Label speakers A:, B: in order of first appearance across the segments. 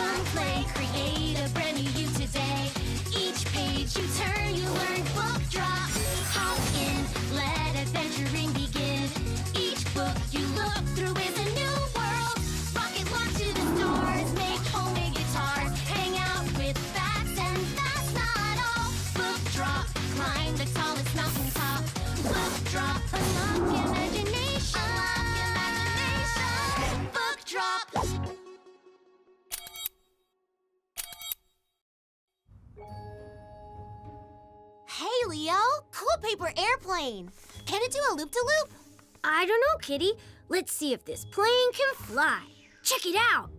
A: Come play, create a brand new you today. Each page you turn, you learn book drop. Hop in, let adventuring begin. Each book you look through is a new world. Rocket launch to the stars, make homemade guitars. Hang out with facts, and that's not all. Book drop, climb the tallest mountain top. Book drop, unlock imagination. Unlock imagination. Book drop. Hey, Leo! Cool paper airplane! Can it do a loop-de-loop?
B: I don't know, Kitty. Let's see if this plane can fly. Check it out.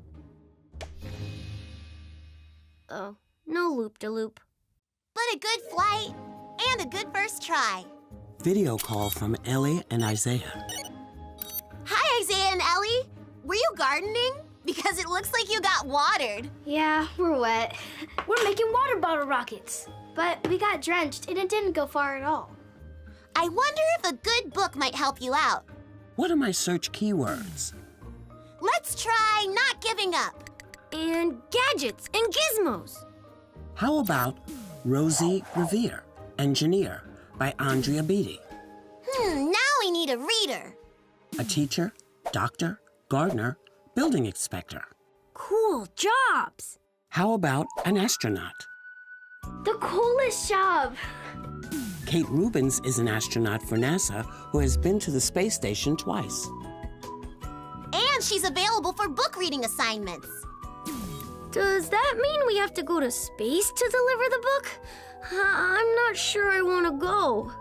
B: Oh, no loop-de-loop.
A: But a good flight and a good first try.
C: Video call from Ellie and Isaiah.
A: Hi, Isaiah and Ellie. Were you gardening? Because it looks like you got watered.
D: Yeah, we're wet. We're making water bottle rockets. But we got drenched and it didn't go far at all.
A: I wonder if a good book might help you out.
C: What are my search keywords?
A: Let's try not giving up.
B: And gadgets and gizmos.
C: How about Rosie Revere, Engineer, by Andrea Beaty?
A: Now we need a reader.
C: A teacher, doctor, gardener, building inspector.
B: Cool jobs.
C: How about an astronaut?
D: The coolest job.
C: Kate Rubins is an astronaut for NASA who has been to the space station twice.
A: And she's available for book reading assignments.
B: Does that mean we have to go to space to deliver the book? I'm not sure I want to go.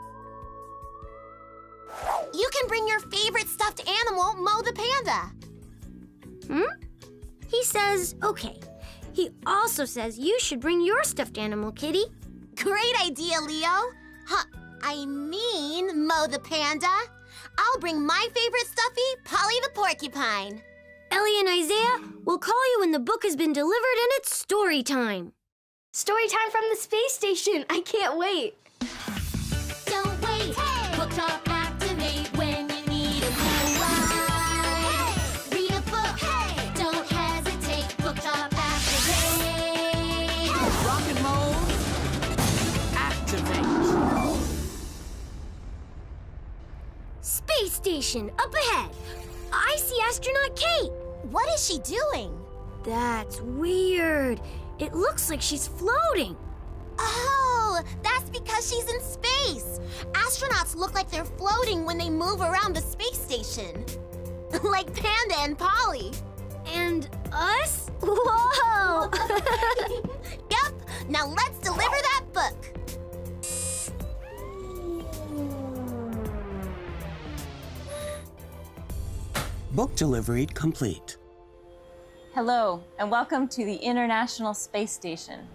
A: You can bring your favorite stuffed animal, Mo the panda.
B: He says, okay. He also says you should bring your stuffed animal, Kitty.
A: Great idea, Leo. I mean Mo the panda. I'll bring my favorite stuffy, Polly the porcupine.
B: Ellie and Isaiah, we'll call you when the book has been delivered and it's story time.
D: Story time from the space station. I can't wait.
A: Don't wait. Hey. Book drop activate when you need a cool ride. Hey. Read a book. Hey. Don't hesitate. Book drop activate. Hey.
E: Rocket mode. Activate.
B: Space station, up ahead. I see astronaut Kate.
A: What is she doing?
B: That's weird. It looks like she's floating.
A: Oh, that's because she's in space. Astronauts look like they're floating when they move around the space station. Like Panda and Polly.
B: And us? Whoa!
A: Yep, now let's deliver that book.
C: Book delivery complete.
F: Hello, and welcome to the International Space Station.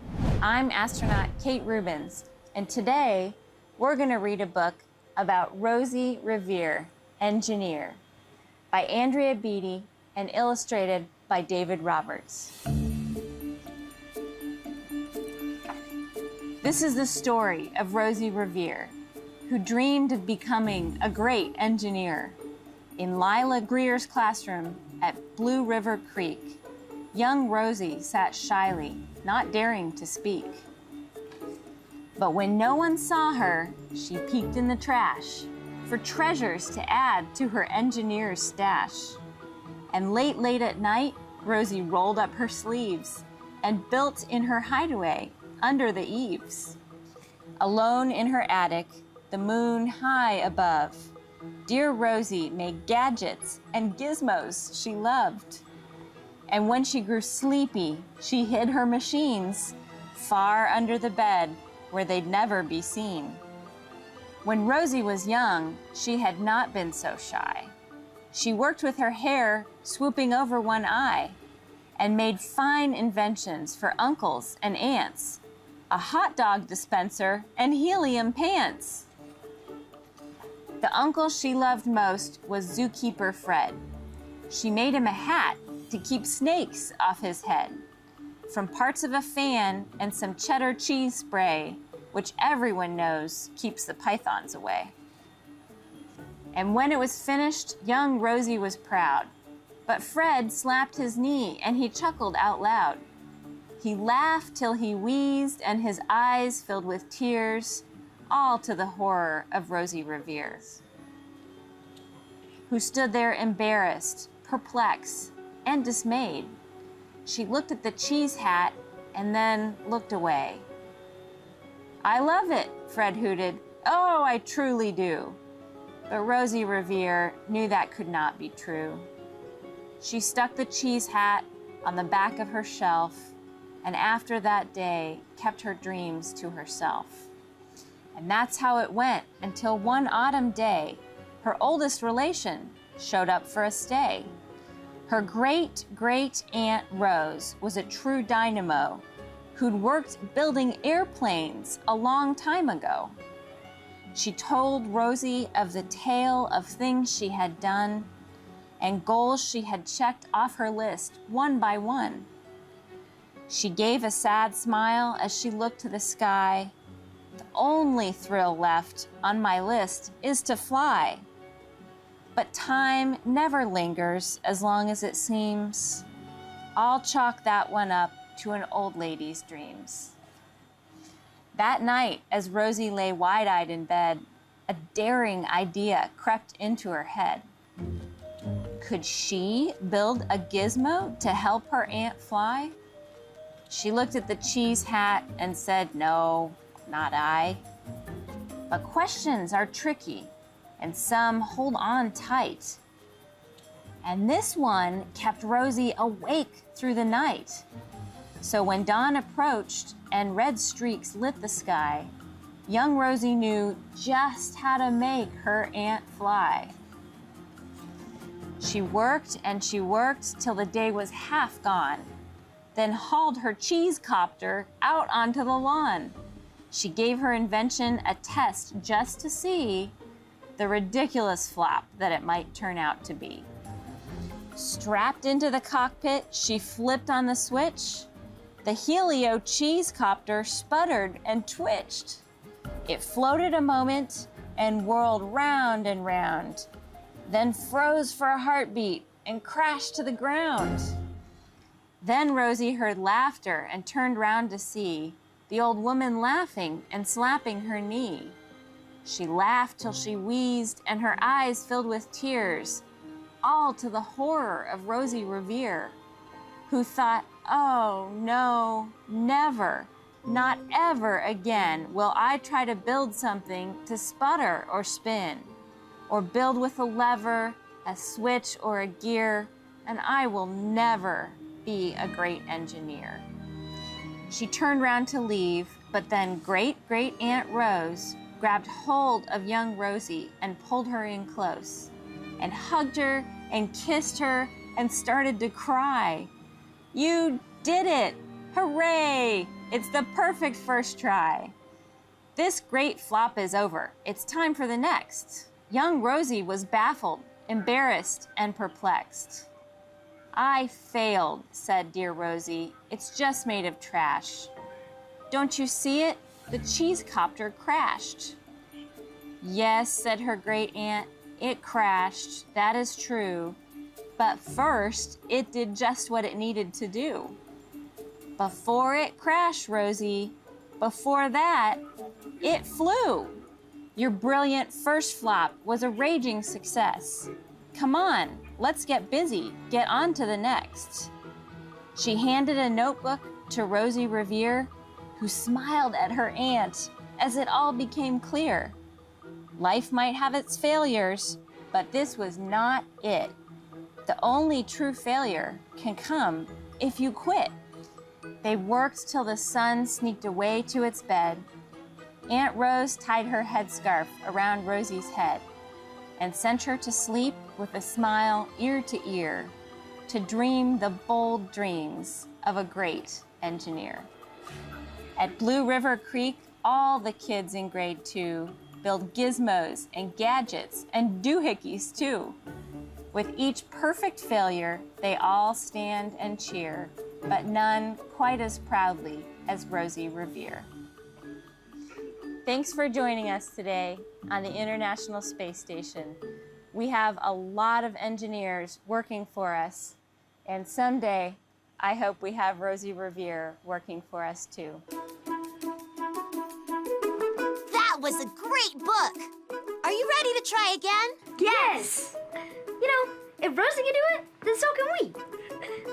F: I'm astronaut Kate Rubins, and today we're going to read a book about Rosie Revere, Engineer, by Andrea Beaty and illustrated by David Roberts. This is the story of Rosie Revere, who dreamed of becoming a great engineer. In Lila Greer's classroom at Blue River Creek, young Rosie sat shyly, not daring to speak. But when no one saw her, she peeked in the trash for treasures to add to her engineer's stash. And late at night, Rosie rolled up her sleeves and built in her hideaway under the eaves. Alone in her attic, the moon high above, dear Rosie made gadgets and gizmos she loved. And when she grew sleepy, she hid her machines far under the bed where they'd never be seen. When Rosie was young, she had not been so shy. She worked with her hair swooping over one eye and made fine inventions for uncles and aunts, a hot dog dispenser and helium pants. The uncle she loved most was zookeeper Fred. She made him a hat to keep snakes off his head, from parts of a fan and some cheddar cheese spray, which everyone knows keeps the pythons away. And when it was finished, young Rosie was proud. But Fred slapped his knee and he chuckled out loud. He laughed till he wheezed and his eyes filled with tears, all to the horror of Rosie Revere, who stood there embarrassed, perplexed, and dismayed. She looked at the cheese hat and then looked away. "I love it," Fred hooted. "Oh, I truly do." But Rosie Revere knew that could not be true. She stuck the cheese hat on the back of her shelf, and after that day, kept her dreams to herself. And that's how it went until one autumn day, her oldest relation showed up for a stay. Her great-great-aunt Rose was a true dynamo who'd worked building airplanes a long time ago. She told Rosie of the tale of things she had done and goals she had checked off her list one by one. She gave a sad smile as she looked to the sky. "The only thrill left on my list is to fly. But time never lingers as long as it seems. I'll chalk that one up to an old lady's dreams." That night, as Rosie lay wide-eyed in bed, a daring idea crept into her head. Could she build a gizmo to help her aunt fly? She looked at the cheese hat and said, "No, not I." But questions are tricky, and some hold on tight. And this one kept Rosie awake through the night. So when dawn approached and red streaks lit the sky, young Rosie knew just how to make her aunt fly. She worked and she worked till the day was half gone, then hauled her cheese copter out onto the lawn. She gave her invention a test just to see the ridiculous flop that it might turn out to be. Strapped into the cockpit, she flipped on the switch. The Helio cheese copter sputtered and twitched. It floated a moment and whirled round and round, then froze for a heartbeat and crashed to the ground. Then Rosie heard laughter and turned round to see the old woman laughing and slapping her knee. She laughed till she wheezed and her eyes filled with tears, all to the horror of Rosie Revere, who thought, "Oh no, never, not ever again will I try to build something to sputter or spin, or build with a lever, a switch, or a gear, and I will never be a great engineer." She turned round to leave, but then great-great-aunt Rose grabbed hold of young Rosie and pulled her in close, and hugged her and kissed her and started to cry. "You did it! Hooray! It's the perfect first try. This great flop is over. It's time for the next." Young Rosie was baffled, embarrassed, and perplexed. "I failed," said dear Rosie. "It's just made of trash. Don't you see it? The cheese copter crashed." "Yes," said her great aunt, "it crashed. That is true. But first, it did just what it needed to do. Before it crashed, Rosie, before that, it flew. Your brilliant first flop was a raging success. Come on, let's get busy. Get on to the next." She handed a notebook to Rosie Revere, who smiled at her aunt as it all became clear. Life might have its failures, but this was not it. The only true failure can come if you quit. They worked till the sun sneaked away to its bed. Aunt Rose tied her headscarf around Rosie's head and sent her to sleep with a smile ear to ear, to dream the bold dreams of a great engineer. At Blue River Creek, all the kids in grade 2 build gizmos and gadgets and doohickeys too. With each perfect failure, they all stand and cheer, but none quite as proudly as Rosie Revere. Thanks for joining us today on the International Space Station. We have a lot of engineers working for us, and someday I hope we have Rosie Revere working for us too.
A: That was a great book. Are you ready to try again?
D: Yes! You know, if Rosie can do it, then so can we.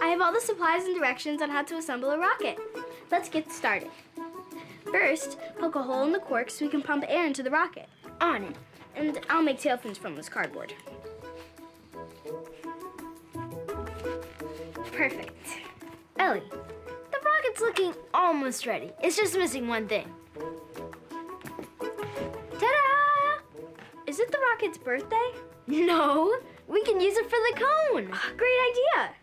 D: I have all the supplies and directions on how to assemble a rocket. Let's get started. First, poke a hole in the cork so we can pump air into the rocket. On it. And I'll make tail fins from this cardboard. Perfect. Ellie, the rocket's looking almost ready. It's just missing one thing. Ta-da! Is it the rocket's birthday? No, we can use it for the cone. Great idea.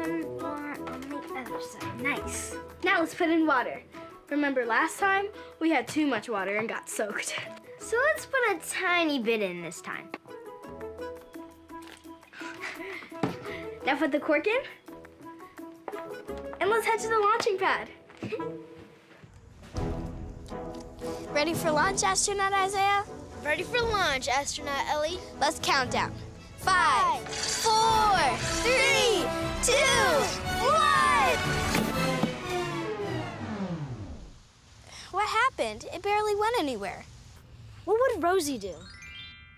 D: One more on the other side. Nice. Now let's put in water. Remember last time? We had too much water and got soaked. So let's put a tiny bit in this time. Now put the cork in. And let's head to the launching pad.
G: Ready for launch, astronaut Isaiah?
D: Ready for launch, astronaut Ellie.
G: Let's count down. 5, 4, 3, 2, 1! What happened? It barely went anywhere.
D: What would Rosie do?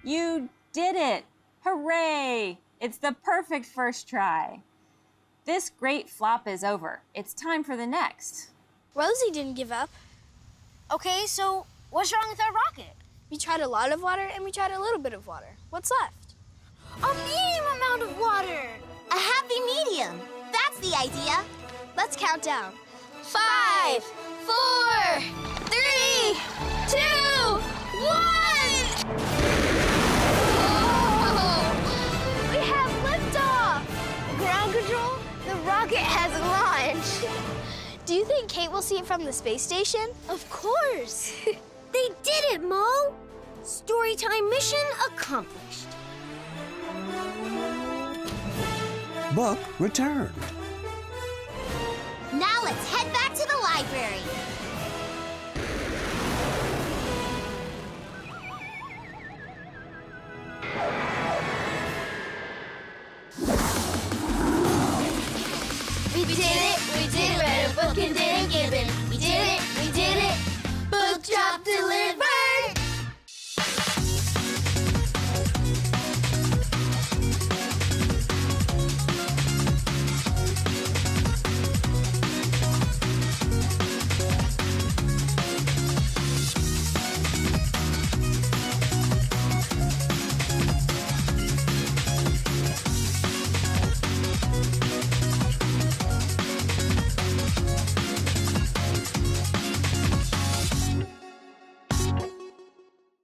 F: You did it! Hooray! It's the perfect first try. This great flop is over. It's time for the next.
G: Rosie didn't give up.
D: Okay, so what's wrong with our rocket?
G: We tried a lot of water and we tried a little bit of water. What's left?
A: A medium amount of water. A happy medium. That's the idea.
G: Let's count down. 5, 4, 3, 2, 1!
D: We have liftoff! Ground control, the rocket has launched.
G: Do you think Kate will see it from the space station?
B: Of course. They did it, Mo. Storytime mission accomplished.
C: Book returned.
A: Now let's head back to the library.
G: We did it, read a book and did